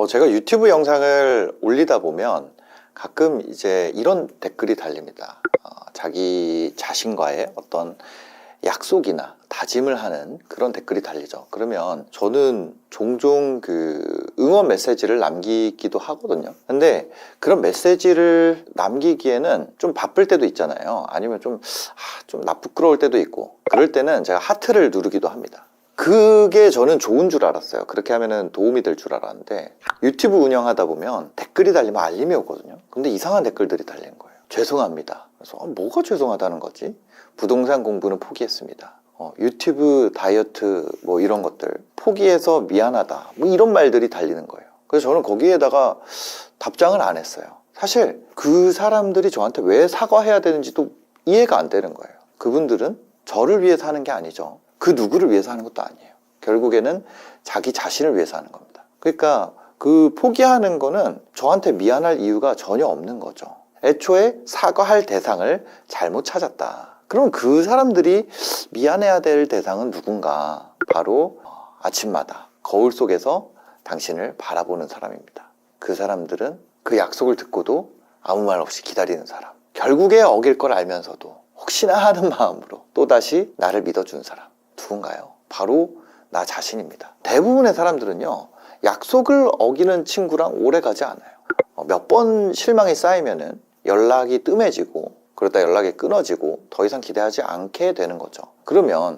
제가 유튜브 영상을 올리다 보면 가끔 이제 이런 댓글이 달립니다. 자기 자신과의 어떤 약속이나 다짐을 하는 그런 댓글이 달리죠. 그러면 저는 종종 그 응원 메시지를 남기기도 하거든요. 근데 그런 메시지를 남기기에는 좀 바쁠 때도 있잖아요. 아니면 좀 부끄러울 때도 있고, 그럴 때는 제가 하트를 누르기도 합니다. 그게 저는 좋은 줄 알았어요. 그렇게 하면은 도움이 될 줄 알았는데, 유튜브 운영하다 보면 댓글이 달리면 알림이 오거든요. 근데 이상한 댓글들이 달리는 거예요. 죄송합니다. 그래서 뭐가 죄송하다는 거지? 부동산 공부는 포기했습니다. 유튜브 다이어트 뭐 이런 것들 포기해서 미안하다, 뭐 이런 말들이 달리는 거예요. 그래서 저는 거기에다가 답장을 안 했어요. 사실 그 사람들이 저한테 왜 사과해야 되는지도 이해가 안 되는 거예요. 그분들은 저를 위해서 하는 게 아니죠. 그 누구를 위해서 하는 것도 아니에요. 결국에는 자기 자신을 위해서 하는 겁니다. 그러니까 그 포기하는 거는 저한테 미안할 이유가 전혀 없는 거죠. 애초에 사과할 대상을 잘못 찾았다. 그럼 그 사람들이 미안해야 될 대상은 누군가? 바로 아침마다 거울 속에서 당신을 바라보는 사람입니다. 그 사람들은 그 약속을 듣고도 아무 말 없이 기다리는 사람, 결국에 어길 걸 알면서도 혹시나 하는 마음으로 또다시 나를 믿어준 사람, 누군가요? 바로 나 자신입니다. 대부분의 사람들은요, 약속을 어기는 친구랑 오래 가지 않아요. 몇 번 실망이 쌓이면은 연락이 뜸해지고, 그러다 연락이 끊어지고 더 이상 기대하지 않게 되는 거죠. 그러면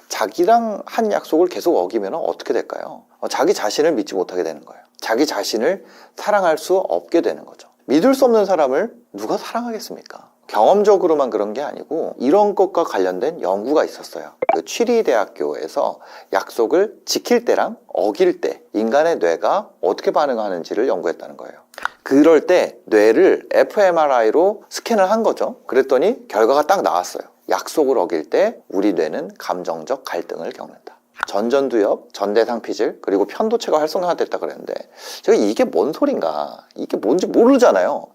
자기랑 한 약속을 계속 어기면 어떻게 될까요? 자기 자신을 믿지 못하게 되는 거예요. 자기 자신을 사랑할 수 없게 되는 거죠. 믿을 수 없는 사람을 누가 사랑하겠습니까? 경험적으로만 그런 게 아니고 이런 것과 관련된 연구가 있었어요. 그 취리대학교에서 약속을 지킬 때랑 어길 때 인간의 뇌가 어떻게 반응하는지를 연구했다는 거예요. 그럴 때 뇌를 fMRI로 스캔을 한 거죠. 그랬더니 결과가 딱 나왔어요. 약속을 어길 때 우리 뇌는 감정적 갈등을 겪는다. 전전두엽, 전대상피질, 그리고 편도체가 활성화됐다 그랬는데, 제가 이게 뭔 소린가, 이게 뭔지 모르잖아요.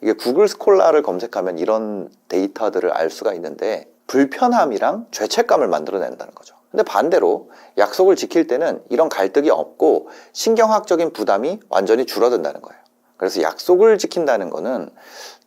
이게 구글 스콜라를 검색하면 이런 데이터들을 알 수가 있는데, 불편함이랑 죄책감을 만들어낸다는 거죠. 근데 반대로 약속을 지킬 때는 이런 갈등이 없고 신경학적인 부담이 완전히 줄어든다는 거예요. 그래서 약속을 지킨다는 거는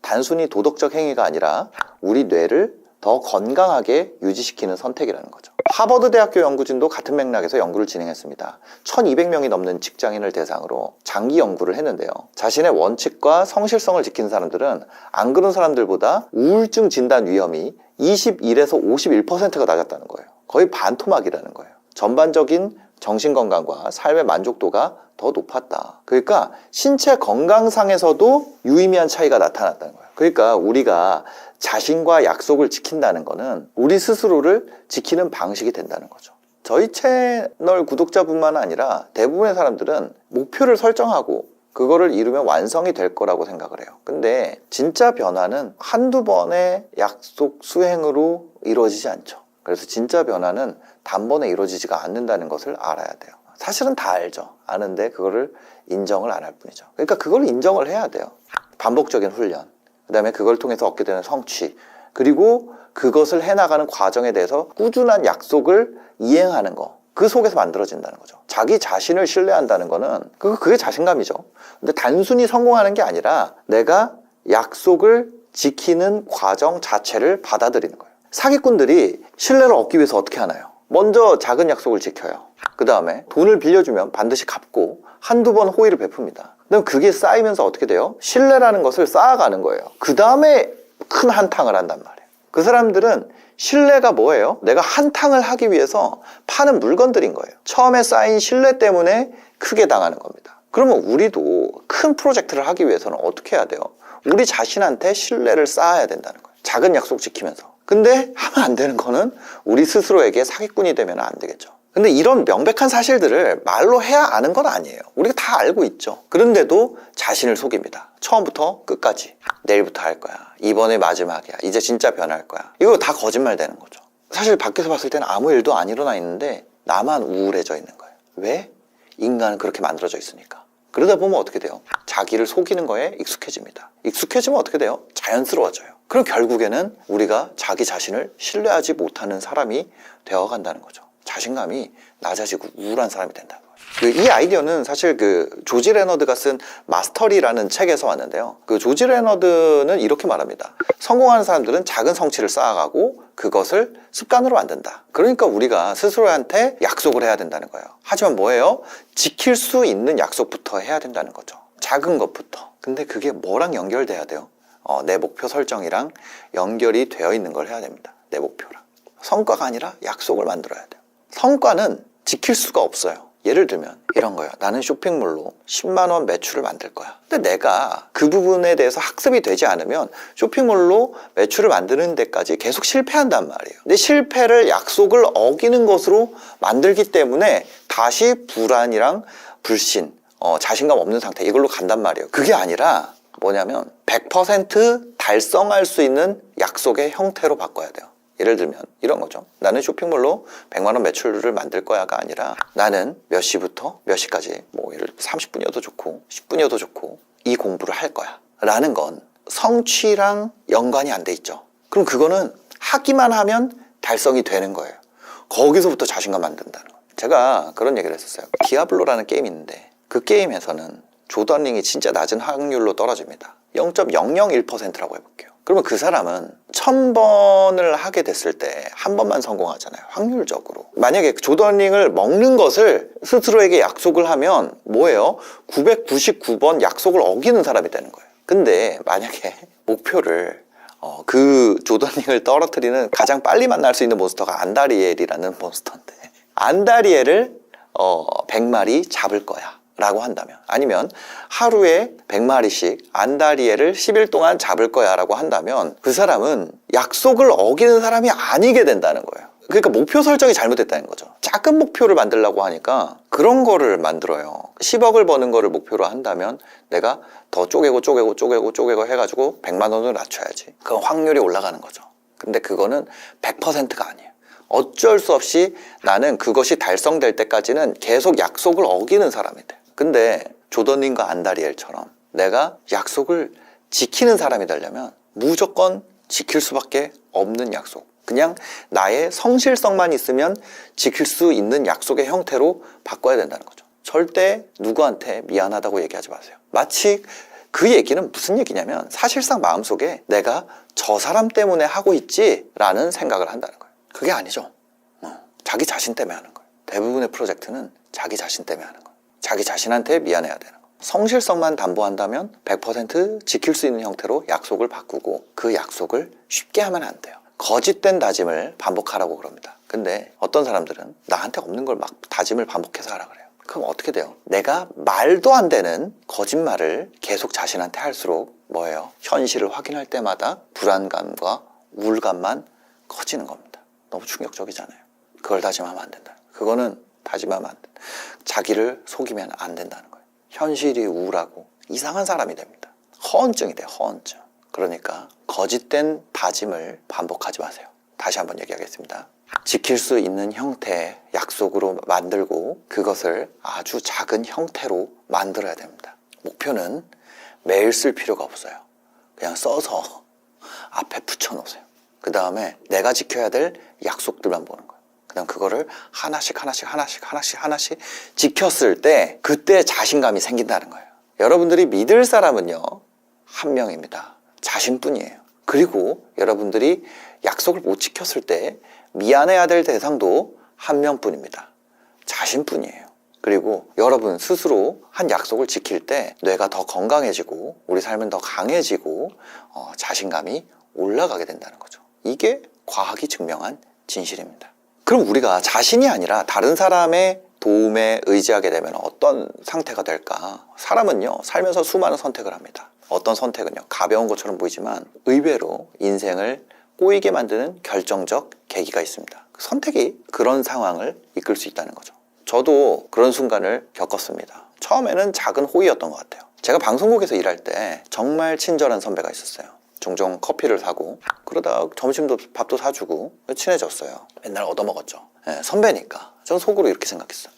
단순히 도덕적 행위가 아니라 우리 뇌를 더 건강하게 유지시키는 선택이라는 거죠. 하버드 대학교 연구진도 같은 맥락에서 연구를 진행했습니다. 1200명이 넘는 직장인을 대상으로 장기 연구를 했는데요. 자신의 원칙과 성실성을 지킨 사람들은 안 그런 사람들보다 우울증 진단 위험이 21에서 51%가 낮았다는 거예요. 거의 반토막이라는 거예요. 전반적인 정신건강과 삶의 만족도가 더 높았다. 그러니까 신체 건강상에서도 유의미한 차이가 나타났다는 거예요. 그러니까 우리가 자신과 약속을 지킨다는 거는 우리 스스로를 지키는 방식이 된다는 거죠. 저희 채널 구독자뿐만 아니라 대부분의 사람들은 목표를 설정하고 그거를 이루면 완성이 될 거라고 생각을 해요. 근데 진짜 변화는 한두 번의 약속 수행으로 이루어지지 않죠. 그래서 진짜 변화는 단번에 이루어지지가 않는다는 것을 알아야 돼요. 사실은 다 알죠. 아는데 그거를 인정을 안 할 뿐이죠. 그러니까 그걸 인정을 해야 돼요. 반복적인 훈련, 그 다음에 그걸 통해서 얻게 되는 성취, 그리고 그것을 해나가는 과정에 대해서 꾸준한 약속을 이행하는 거, 그 속에서 만들어진다는 거죠. 자기 자신을 신뢰한다는 거는 그게 자신감이죠. 근데 단순히 성공하는 게 아니라 내가 약속을 지키는 과정 자체를 받아들이는 거예요. 사기꾼들이 신뢰를 얻기 위해서 어떻게 하나요? 먼저 작은 약속을 지켜요. 그 다음에 돈을 빌려주면 반드시 갚고 한두 번 호의를 베풉니다. 그럼 그게 쌓이면서 어떻게 돼요? 신뢰라는 것을 쌓아가는 거예요. 그 다음에 큰 한탕을 한단 말이에요. 그 사람들은 신뢰가 뭐예요? 내가 한탕을 하기 위해서 파는 물건들인 거예요. 처음에 쌓인 신뢰 때문에 크게 당하는 겁니다. 그러면 우리도 큰 프로젝트를 하기 위해서는 어떻게 해야 돼요? 우리 자신한테 신뢰를 쌓아야 된다는 거예요. 작은 약속 지키면서. 근데 하면 안 되는 거는 우리 스스로에게 사기꾼이 되면 안 되겠죠. 근데 이런 명백한 사실들을 말로 해야 아는 건 아니에요. 우리가 다 알고 있죠. 그런데도 자신을 속입니다. 처음부터 끝까지. 내일부터 할 거야. 이번에 마지막이야. 이제 진짜 변할 거야. 이거 다 거짓말 되는 거죠. 사실 밖에서 봤을 때는 아무 일도 안 일어나 있는데 나만 우울해져 있는 거예요. 왜? 인간은 그렇게 만들어져 있으니까. 그러다 보면 어떻게 돼요? 자기를 속이는 거에 익숙해집니다. 익숙해지면 어떻게 돼요? 자연스러워져요. 그럼 결국에는 우리가 자기 자신을 신뢰하지 못하는 사람이 되어간다는 거죠. 자신감이 낮아지고 우울한 사람이 된다는 거죠. 이 아이디어는 사실 조지 레너드가 쓴 마스터리라는 책에서 왔는데요. 조지 레너드는 이렇게 말합니다. 성공하는 사람들은 작은 성취를 쌓아가고 그것을 습관으로 만든다. 그러니까 우리가 스스로한테 약속을 해야 된다는 거예요. 하지만 뭐예요? 지킬 수 있는 약속부터 해야 된다는 거죠. 작은 것부터. 근데 그게 뭐랑 연결돼야 돼요? 내 목표 설정이랑 연결이 되어 있는 걸 해야 됩니다. 내 목표랑. 성과가 아니라 약속을 만들어야 돼요. 성과는 지킬 수가 없어요. 예를 들면 이런 거예요. 나는 쇼핑몰로 10만 원 매출을 만들 거야. 근데 내가 그 부분에 대해서 학습이 되지 않으면 쇼핑몰로 매출을 만드는 데까지 계속 실패한단 말이에요. 근데 실패를 약속을 어기는 것으로 만들기 때문에 다시 불안이랑 불신, 자신감 없는 상태, 이걸로 간단 말이에요. 그게 아니라 뭐냐면 100% 달성할 수 있는 약속의 형태로 바꿔야 돼요. 예를 들면 이런 거죠. 나는 쇼핑몰로 100만 원 매출을 만들 거야가 아니라 나는 몇 시부터 몇 시까지 예를 들어 30분이어도 좋고 10분이어도 좋고 이 공부를 할 거야 라는 건 성취랑 연관이 안 돼 있죠. 그럼 그거는 하기만 하면 달성이 되는 거예요. 거기서부터 자신감 만든다는 거예요. 제가 그런 얘기를 했었어요. 디아블로라는 게임이 있는데 그 게임에서는 조던링이 진짜 낮은 확률로 떨어집니다. 0.001%라고 해볼게요. 그러면 그 사람은 1000번을 하게 됐을 때 한 번만 성공하잖아요. 확률적으로. 만약에 조던링을 먹는 것을 스스로에게 약속을 하면 뭐예요? 999번 약속을 어기는 사람이 되는 거예요. 근데 만약에 목표를 그 조던링을 떨어뜨리는 가장 빨리 만날 수 있는 몬스터가 안다리엘이라는 몬스터인데 안다리엘을 100마리 잡을 거야 라고 한다면, 아니면 하루에 100마리씩 안다리엘을 10일 동안 잡을 거야 라고 한다면 그 사람은 약속을 어기는 사람이 아니게 된다는 거예요. 그러니까 목표 설정이 잘못됐다는 거죠. 작은 목표를 만들려고 하니까 그런 거를 만들어요. 10억을 버는 거를 목표로 한다면 내가 더 쪼개고 해가지고 100만 원을 낮춰야지. 그건 확률이 올라가는 거죠. 근데 그거는 100%가 아니에요. 어쩔 수 없이 나는 그것이 달성될 때까지는 계속 약속을 어기는 사람이 돼. 근데 조던님과 안다리엘처럼 내가 약속을 지키는 사람이 되려면 무조건 지킬 수밖에 없는 약속, 그냥 나의 성실성만 있으면 지킬 수 있는 약속의 형태로 바꿔야 된다는 거죠. 절대 누구한테 미안하다고 얘기하지 마세요. 마치 그 얘기는 무슨 얘기냐면 사실상 마음속에 내가 저 사람 때문에 하고 있지 라는 생각을 한다는 거예요. 그게 아니죠. 자기 자신 때문에 하는 거예요. 대부분의 프로젝트는 자기 자신 때문에 하는 거예요. 자기 자신한테 미안해야 되는 거예요. 성실성만 담보한다면 100% 지킬 수 있는 형태로 약속을 바꾸고 그 약속을 쉽게 하면 안 돼요. 거짓된 다짐을 반복하라고 그럽니다. 근데 어떤 사람들은 나한테 없는 걸 막 다짐을 반복해서 하라 그래요. 그럼 어떻게 돼요? 내가 말도 안 되는 거짓말을 계속 자신한테 할수록 뭐예요? 현실을 확인할 때마다 불안감과 우울감만 커지는 겁니다. 너무 충격적이잖아요. 그걸 다짐하면 안 된다. 그거는 다짐하면 안 된다. 자기를 속이면 안 된다는 거예요. 현실이 우울하고 이상한 사람이 됩니다. 허언증이 돼요. 허언증. 그러니까 거짓된 다짐을 반복하지 마세요. 다시 한번 얘기하겠습니다. 지킬 수 있는 형태의 약속으로 만들고 그것을 아주 작은 형태로 만들어야 됩니다. 목표는 매일 쓸 필요가 없어요. 그냥 써서 앞에 붙여놓으세요. 그 다음에 내가 지켜야 될 약속들만 보는 거예요. 그 다음 그거를 하나씩 지켰을 때 그때 자신감이 생긴다는 거예요. 여러분들이 믿을 사람은요, 한 명입니다. 자신뿐이에요. 그리고 여러분들이 약속을 못 지켰을 때 미안해야 될 대상도 한 명뿐입니다. 자신뿐이에요. 그리고 여러분 스스로 한 약속을 지킬 때 뇌가 더 건강해지고 우리 삶은 더 강해지고 자신감이 올라가게 된다는 거죠. 이게 과학이 증명한 진실입니다. 그럼 우리가 자신이 아니라 다른 사람의 도움에 의지하게 되면 어떤 상태가 될까? 사람은요, 살면서 수많은 선택을 합니다. 어떤 선택은요, 가벼운 것처럼 보이지만 의외로 인생을 꼬이게 만드는 결정적 계기가 있습니다. 선택이 그런 상황을 이끌 수 있다는 거죠. 저도 그런 순간을 겪었습니다. 처음에는 작은 호의였던 것 같아요. 제가 방송국에서 일할 때 정말 친절한 선배가 있었어요. 종종 커피를 사고 그러다 점심도 밥도 사주고 친해졌어요. 맨날 얻어먹었죠. 네, 선배니까. 전 속으로 이렇게 생각했어요.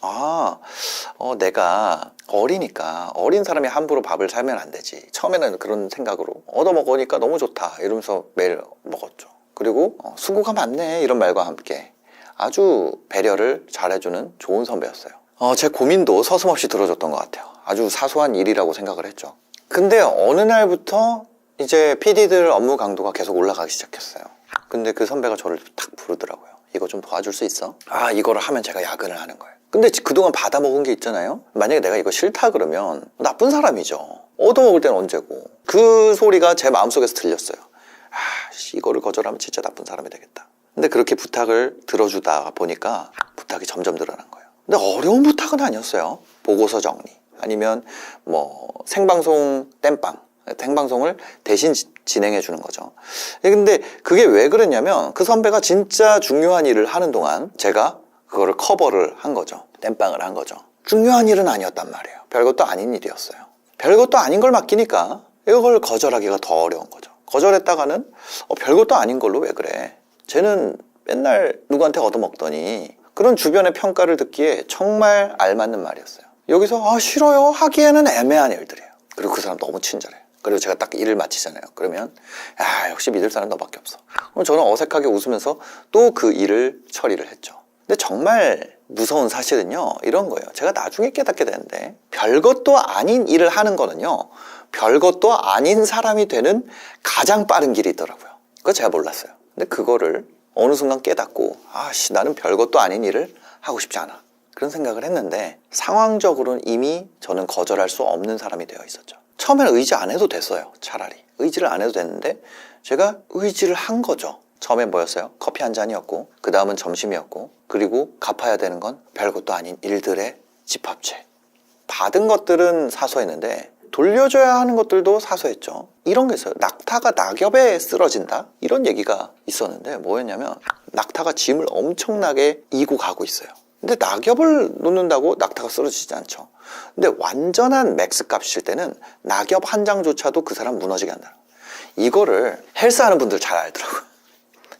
내가 어리니까 어린 사람이 함부로 밥을 사면 안 되지. 처음에는 그런 생각으로 얻어먹으니까 너무 좋다 이러면서 매일 먹었죠. 그리고 수고가 많네 이런 말과 함께 아주 배려를 잘해주는 좋은 선배였어요. 제 고민도 서슴없이 들어줬던 것 같아요. 아주 사소한 일이라고 생각을 했죠. 근데 어느 날부터 이제 PD들 업무 강도가 계속 올라가기 시작했어요. 근데 그 선배가 저를 탁 부르더라고요. 이거 좀 도와줄 수 있어? 이거를 하면 제가 야근을 하는 거예요. 근데 그동안 받아먹은 게 있잖아요. 만약에 내가 이거 싫다 그러면 나쁜 사람이죠. 얻어먹을 때는 언제고. 그 소리가 제 마음속에서 들렸어요. 이거를 거절하면 진짜 나쁜 사람이 되겠다. 근데 그렇게 부탁을 들어주다 보니까 부탁이 점점 늘어난 거예요. 근데 어려운 부탁은 아니었어요. 보고서 정리 아니면 뭐 생방송 땜빵, 생방송을 대신 진행해 주는 거죠. 근데 그게 왜 그랬냐면 그 선배가 진짜 중요한 일을 하는 동안 제가 그거를 커버를 한 거죠. 땜빵을 한 거죠. 중요한 일은 아니었단 말이에요. 별것도 아닌 일이었어요. 별것도 아닌 걸 맡기니까 이걸 거절하기가 더 어려운 거죠. 거절했다가는 별것도 아닌 걸로 왜 그래? 쟤는 맨날 누구한테 얻어먹더니, 그런 주변의 평가를 듣기에 정말 알맞는 말이었어요. 여기서 싫어요 하기에는 애매한 일들이에요. 그리고 그 사람 너무 친절해요. 그리고 제가 딱 일을 마치잖아요. 그러면 역시 믿을 사람 너밖에 없어. 그럼 저는 어색하게 웃으면서 또 그 일을 처리를 했죠. 근데 정말 무서운 사실은요, 이런 거예요. 제가 나중에 깨닫게 되는데, 별것도 아닌 일을 하는 거는요, 별것도 아닌 사람이 되는 가장 빠른 길이 있더라고요. 그거 제가 몰랐어요. 근데 그거를 어느 순간 깨닫고, 나는 별것도 아닌 일을 하고 싶지 않아, 그런 생각을 했는데, 상황적으로는 이미 저는 거절할 수 없는 사람이 되어 있었죠. 처음에는 의지 안 해도 됐어요. 차라리 의지를 안 해도 됐는데 제가 의지를 한 거죠. 처음엔 뭐였어요? 커피 한 잔이었고, 그 다음은 점심이었고, 그리고 갚아야 되는 건 별것도 아닌 일들의 집합체. 받은 것들은 사소했는데 돌려줘야 하는 것들도 사소했죠. 이런 게 있어요. 낙타가 낙엽에 쓰러진다, 이런 얘기가 있었는데, 뭐였냐면 낙타가 짐을 엄청나게 이고 가고 있어요. 근데 낙엽을 놓는다고 낙타가 쓰러지지 않죠. 근데 완전한 맥스 값일 때는 낙엽 한 장조차도 그 사람 무너지게 한다. 이거를 헬스하는 분들 잘 알더라고요.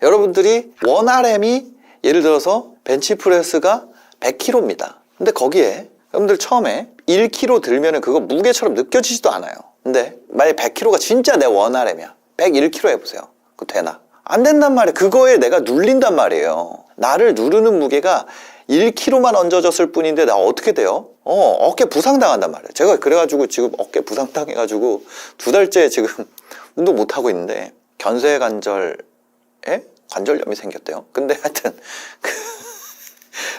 여러분들이 원 RM이 예를 들어서 벤치프레스가 100kg입니다. 근데 거기에 여러분들 처음에 1kg 들면은 그거 무게처럼 느껴지지도 않아요. 근데 만약에 100kg가 진짜 내 원 RM이야. 101kg 해보세요. 그거 되나? 안 된단 말이에요. 그거에 내가 눌린단 말이에요. 나를 누르는 무게가 1kg만 얹어졌을 뿐인데 나 어떻게 돼요? 어깨 부상당한단 말이에요. 제가 그래가지고 지금 어깨 부상당해가지고 2달째 지금 운동 못하고 있는데, 견쇄관절에 관절염이 생겼대요. 근데 하여튼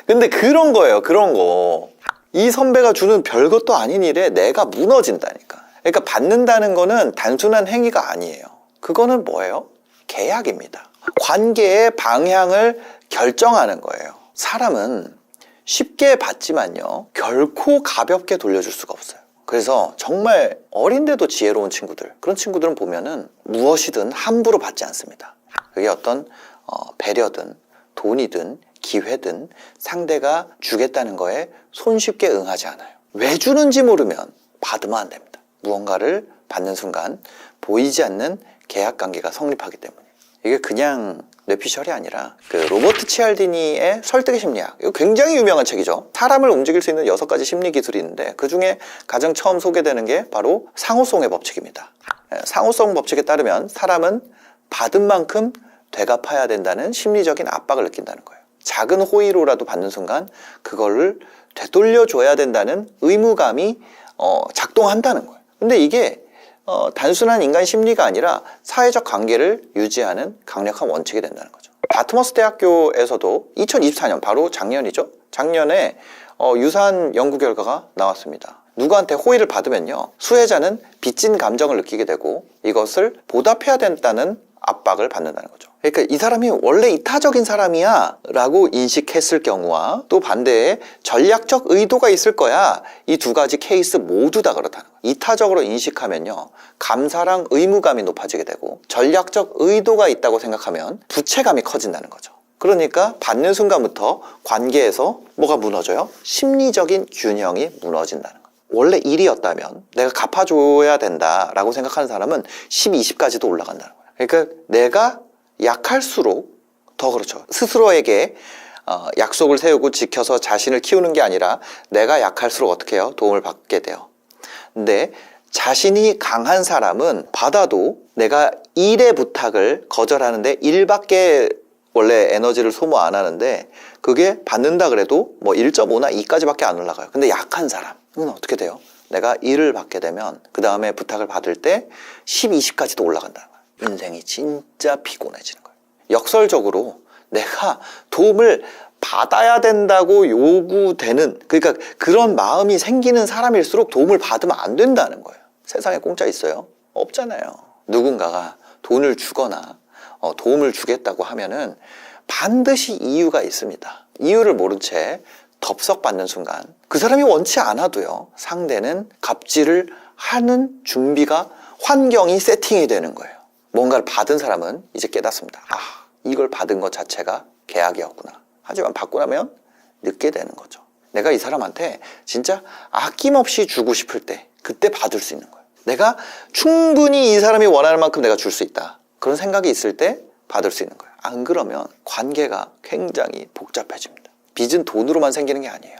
근데 그런 거예요. 그런 거. 이 선배가 주는 별것도 아닌 일에 내가 무너진다니까. 그러니까 받는다는 거는 단순한 행위가 아니에요. 그거는 뭐예요? 계약입니다. 관계의 방향을 결정하는 거예요. 사람은 쉽게 받지만요, 결코 가볍게 돌려줄 수가 없어요. 그래서 정말 어린데도 지혜로운 친구들, 그런 친구들은 보면은 무엇이든 함부로 받지 않습니다. 그게 어떤 배려든 돈이든 기회든 상대가 주겠다는 거에 손쉽게 응하지 않아요. 왜 주는지 모르면 받으면 안 됩니다. 무언가를 받는 순간 보이지 않는 계약관계가 성립하기 때문에. 이게 그냥 뇌피셜이 아니라 그 로버트 치알디니의 설득의 심리학, 이거 굉장히 유명한 책이죠. 사람을 움직일 수 있는 6가지 심리 기술이 있는데, 그 중에 가장 처음 소개되는 게 바로 상호성의 법칙입니다. 상호성 법칙에 따르면 사람은 받은 만큼 되갚아야 된다는 심리적인 압박을 느낀다는 거예요. 작은 호의로라도 받는 순간 그거를 되돌려줘야 된다는 의무감이 작동한다는 거예요. 근데 이게 단순한 인간 심리가 아니라 사회적 관계를 유지하는 강력한 원칙이 된다는 거죠. 다트머스 대학교에서도 2024년, 바로 작년이죠. 작년에 유사한 연구 결과가 나왔습니다. 누구한테 호의를 받으면요, 수혜자는 빚진 감정을 느끼게 되고 이것을 보답해야 된다는 압박을 받는다는 거죠. 그러니까 이 사람이 원래 이타적인 사람이야 라고 인식했을 경우와, 또 반대에 전략적 의도가 있을 거야, 이 2가지 케이스 모두 다 그렇다는 거예요. 이타적으로 인식하면요, 감사랑 의무감이 높아지게 되고, 전략적 의도가 있다고 생각하면 부채감이 커진다는 거죠. 그러니까 받는 순간부터 관계에서 뭐가 무너져요? 심리적인 균형이 무너진다는 거예요. 원래 일이었다면 내가 갚아줘야 된다라고 생각하는 사람은 10, 20까지도 올라간다는 거예요. 그러니까 내가 약할수록 더 그렇죠. 스스로에게 약속을 세우고 지켜서 자신을 키우는 게 아니라 내가 약할수록 어떻게 해요? 도움을 받게 돼요. 근데 자신이 강한 사람은 받아도 내가 일의 부탁을 거절하는데 일밖에 원래 에너지를 소모 안 하는데 그게 받는다 그래도 뭐 1.5나 2까지밖에 안 올라가요. 근데 약한 사람은 어떻게 돼요? 내가 1을 받게 되면 그 다음에 부탁을 받을 때 10, 20까지도 올라간다는 거예요. 인생이 진짜 피곤해지는 거예요. 역설적으로 내가 도움을 받아야 된다고 요구되는, 그러니까 그런 마음이 생기는 사람일수록 도움을 받으면 안 된다는 거예요. 세상에 공짜 있어요? 없잖아요. 누군가가 돈을 주거나 도움을 주겠다고 하면은 반드시 이유가 있습니다. 이유를 모른 채 덥석 받는 순간 그 사람이 원치 않아도요, 상대는 갑질을 하는 준비가, 환경이 세팅이 되는 거예요. 뭔가를 받은 사람은 이제 깨닫습니다. 아, 이걸 받은 것 자체가 계약이었구나. 하지만 받고 나면 늦게 되는 거죠. 내가 이 사람한테 진짜 아낌없이 주고 싶을 때 그때 받을 수 있는 거예요. 내가 충분히 이 사람이 원하는 만큼 내가 줄 수 있다, 그런 생각이 있을 때 받을 수 있는 거예요. 안 그러면 관계가 굉장히 복잡해집니다. 빚은 돈으로만 생기는 게 아니에요.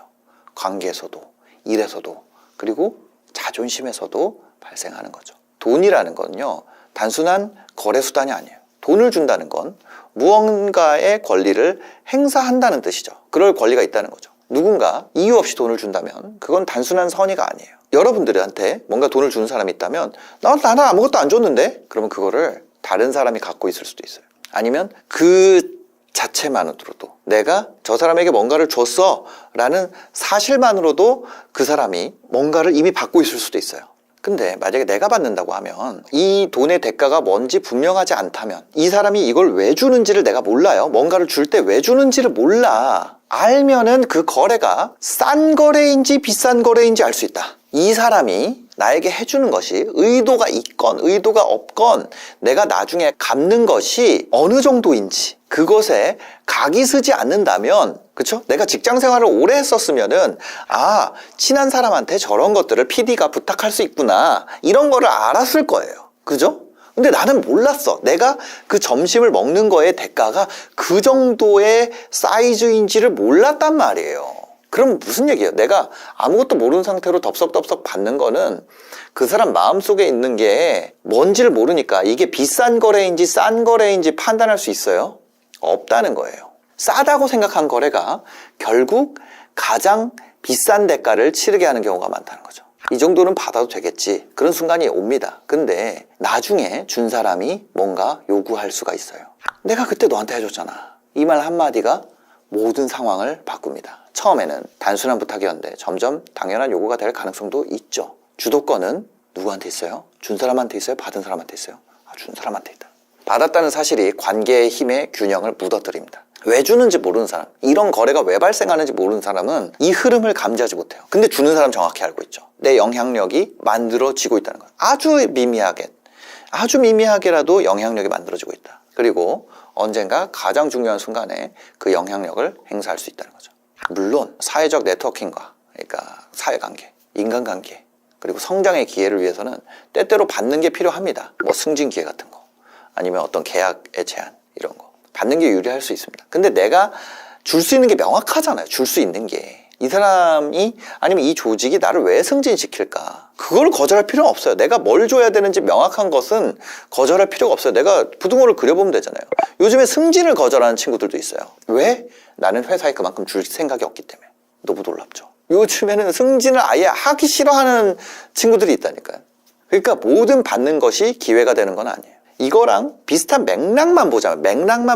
관계에서도, 일에서도, 그리고 자존심에서도 발생하는 거죠. 돈이라는 건요, 단순한 거래 수단이 아니에요. 돈을 준다는 건 무언가의 권리를 행사한다는 뜻이죠. 그럴 권리가 있다는 거죠. 누군가 이유 없이 돈을 준다면 그건 단순한 선의가 아니에요. 여러분들한테 뭔가 돈을 주는 사람이 있다면 나는 아무것도 안 줬는데, 그러면 그거를 다른 사람이 갖고 있을 수도 있어요. 아니면 그 자체만으로도, 내가 저 사람에게 뭔가를 줬어 라는 사실만으로도 그 사람이 뭔가를 이미 받고 있을 수도 있어요. 근데 만약에 내가 받는다고 하면 이 돈의 대가가 뭔지 분명하지 않다면, 이 사람이 이걸 왜 주는지를 내가 몰라요. 뭔가를 줄 때 왜 주는지를 몰라. 알면은 그 거래가 싼 거래인지 비싼 거래인지 알 수 있다. 이 사람이 나에게 해주는 것이 의도가 있건 의도가 없건 내가 나중에 갚는 것이 어느 정도인지, 그것에 각이 서지 않는다면, 그쵸? 내가 직장 생활을 오래 했었으면은, 아, 친한 사람한테 저런 것들을 PD가 부탁할 수 있구나, 이런 거를 알았을 거예요. 그죠? 근데 나는 몰랐어. 내가 그 점심을 먹는 거의 대가가 그 정도의 사이즈인지를 몰랐단 말이에요. 그럼 무슨 얘기예요? 내가 아무것도 모르는 상태로 덥석덥석 받는 거는 그 사람 마음속에 있는 게 뭔지를 모르니까 이게 비싼 거래인지 싼 거래인지 판단할 수 있어요? 없다는 거예요. 싸다고 생각한 거래가 결국 가장 비싼 대가를 치르게 하는 경우가 많다는 거죠. 이 정도는 받아도 되겠지, 그런 순간이 옵니다. 근데 나중에 준 사람이 뭔가 요구할 수가 있어요. 내가 그때 너한테 해줬잖아. 이 말 한마디가 모든 상황을 바꿉니다. 처음에는 단순한 부탁이었는데 점점 당연한 요구가 될 가능성도 있죠. 주도권은 누구한테 있어요? 준 사람한테 있어요? 받은 사람한테 있어요? 준 사람한테 있다. 받았다는 사실이 관계의 힘의 균형을 무너뜨립니다. 왜 주는지 모르는 사람, 이런 거래가 왜 발생하는지 모르는 사람은 이 흐름을 감지하지 못해요. 근데 주는 사람 정확히 알고 있죠. 내 영향력이 만들어지고 있다는 거예요. 아주 미미하게라도 영향력이 만들어지고 있다. 그리고 언젠가 가장 중요한 순간에 그 영향력을 행사할 수 있다는 거죠. 물론 사회적 네트워킹과, 그러니까 사회관계, 인간관계, 그리고 성장의 기회를 위해서는 때때로 받는 게 필요합니다. 뭐 승진 기회 같은 거, 아니면 어떤 계약의 제한, 이런 거 받는 게 유리할 수 있습니다. 근데 내가 줄 수 있는 게 명확하잖아요. 줄 수 있는 게, 이 사람이, 아니면 이 조직이 나를 왜 승진시킬까, 그걸 거절할 필요는 없어요. 내가 뭘 줘야 되는지 명확한 것은 거절할 필요가 없어요. 내가 부등호를 그려보면 되잖아요. 요즘에 승진을 거절하는 친구들도 있어요. 왜? 나는 회사에 그만큼 줄 생각이 없기 때문에. 너무 놀랍죠. 요즘에는 승진을 아예 하기 싫어하는 친구들이 있다니까요. 그러니까 모든 받는 것이 기회가 되는 건 아니에요. 이거랑 비슷한 맥락만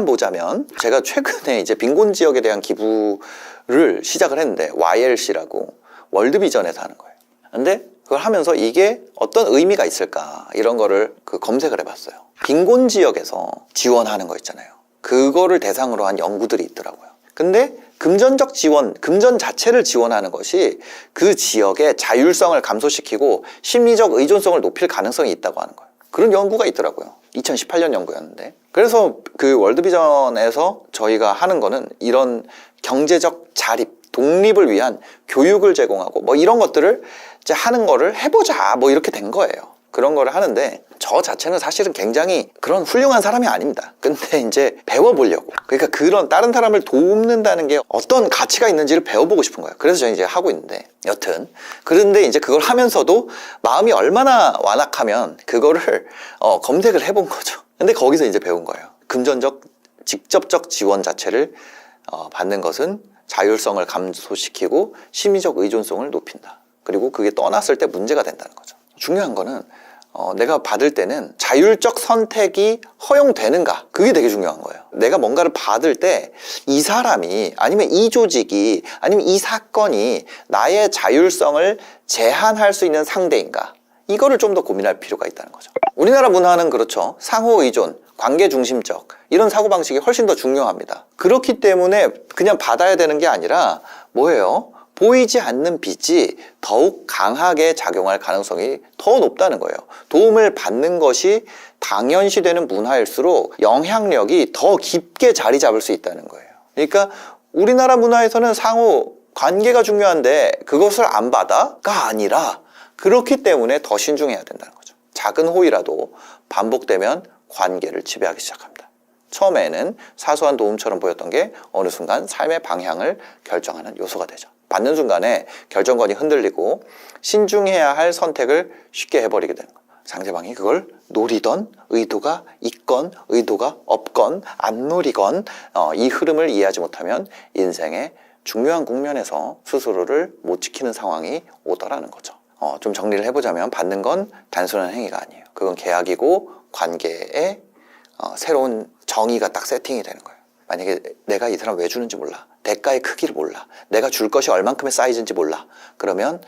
보자면 제가 최근에 이제 빈곤 지역에 대한 기부를 시작을 했는데, YLC라고 월드비전에서 하는 거예요. 근데 그걸 하면서 이게 어떤 의미가 있을까, 이런 거를 검색을 해봤어요. 빈곤 지역에서 지원하는 거 있잖아요. 그거를 대상으로 한 연구들이 있더라고요. 근데 금전적 지원, 금전 자체를 지원하는 것이 그 지역의 자율성을 감소시키고 심리적 의존성을 높일 가능성이 있다고 하는 거예요. 그런 연구가 있더라고요. 2018년 연구였는데. 그래서 그 월드비전에서 저희가 하는 거는 이런 경제적 자립, 독립을 위한 교육을 제공하고 뭐 이런 것들을 이제 하는 거를 해보자, 뭐 이렇게 된 거예요. 그런 거를 하는데 저 자체는 사실은 굉장히 그런 훌륭한 사람이 아닙니다. 근데 이제 배워보려고, 그러니까 그런 다른 사람을 돕는다는 게 어떤 가치가 있는지를 배워보고 싶은 거예요. 그래서 저는 이제 하고 있는데, 여튼 그런데 이제 그걸 하면서도 마음이 얼마나 완악하면 그거를 검색을 해본 거죠. 근데 거기서 이제 배운 거예요. 금전적 직접적 지원 자체를 받는 것은 자율성을 감소시키고 심리적 의존성을 높인다. 그리고 그게 떠났을 때 문제가 된다는 거죠. 중요한 거는 내가 받을 때는 자율적 선택이 허용되는가, 그게 되게 중요한 거예요. 내가 뭔가를 받을 때 이 사람이, 아니면 이 조직이, 아니면 이 사건이 나의 자율성을 제한할 수 있는 상대인가, 이거를 좀 더 고민할 필요가 있다는 거죠. 우리나라 문화는 그렇죠. 상호 의존, 관계 중심적, 이런 사고방식이 훨씬 더 중요합니다. 그렇기 때문에 그냥 받아야 되는 게 아니라 뭐예요? 보이지 않는 빛이 더욱 강하게 작용할 가능성이 더 높다는 거예요. 도움을 받는 것이 당연시되는 문화일수록 영향력이 더 깊게 자리 잡을 수 있다는 거예요. 그러니까 우리나라 문화에서는 상호 관계가 중요한데 그것을 안 받아가 아니라 그렇기 때문에 더 신중해야 된다는 거죠. 작은 호의라도 반복되면 관계를 지배하기 시작합니다. 처음에는 사소한 도움처럼 보였던 게 어느 순간 삶의 방향을 결정하는 요소가 되죠. 받는 순간에 결정권이 흔들리고 신중해야 할 선택을 쉽게 해버리게 되는 거예요. 상대방이 그걸 노리던, 의도가 있건 의도가 없건 안 노리건 이 흐름을 이해하지 못하면 인생의 중요한 국면에서 스스로를 못 지키는 상황이 오더라는 거죠. 좀 정리를 해보자면 받는 건 단순한 행위가 아니에요. 그건 계약이고 관계에 새로운 정의가 딱 세팅이 되는 거예요. 만약에 내가 이 사람 왜 주는지 몰라, 대가의 크기를 몰라, 내가 줄 것이 얼만큼의 사이즈인지 몰라, 그러면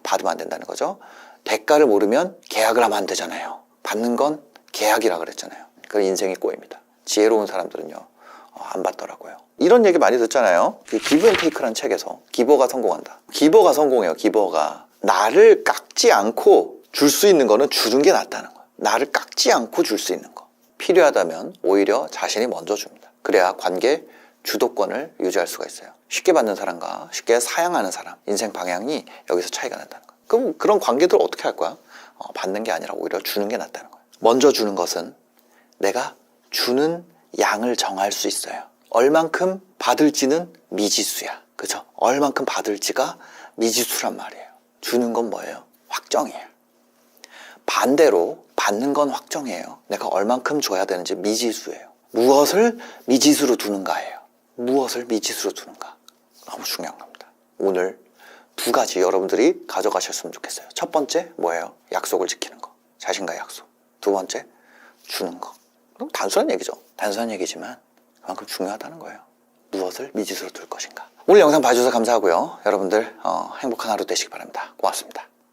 받으면 안 된다는 거죠. 대가를 모르면 계약을 하면 안 되잖아요. 받는 건 계약이라 그랬잖아요. 그건 인생이 꼬입니다. 지혜로운 사람들은요 안 받더라고요. 이런 얘기 많이 듣잖아요. 그 기브 앤 테이크라는 책에서 기버가 성공한다. 기버가 성공해요. 기버가 나를 깎지 않고 줄 수 있는 거는 주는 게 낫다는 거예요. 나를 깎지 않고 줄 수 있는 거, 필요하다면 오히려 자신이 먼저 줍니다. 그래야 관계 주도권을 유지할 수가 있어요. 쉽게 받는 사람과 쉽게 사양하는 사람, 인생 방향이 여기서 차이가 난다는 거예요. 그럼 그런 관계들을 어떻게 할 거야? 받는 게 아니라 오히려 주는 게 낫다는 거예요. 먼저 주는 것은 내가 주는 양을 정할 수 있어요. 얼만큼 받을지는 미지수야. 그죠? 얼만큼 받을지가 미지수란 말이에요. 주는 건 뭐예요? 확정이에요. 반대로 받는 건 확정이에요. 내가 얼만큼 줘야 되는지 미지수예요. 무엇을 미지수로 두는가예요. 무엇을 미지수로 두는가. 너무 중요한 겁니다. 오늘 두 가지 여러분들이 가져가셨으면 좋겠어요. 첫 번째 뭐예요? 약속을 지키는 거. 자신과의 약속. 두 번째 주는 거. 단순한 얘기죠. 단순한 얘기지만 그만큼 중요하다는 거예요. 무엇을 미지수로 둘 것인가. 오늘 영상 봐주셔서 감사하고요. 여러분들 행복한 하루 되시기 바랍니다. 고맙습니다.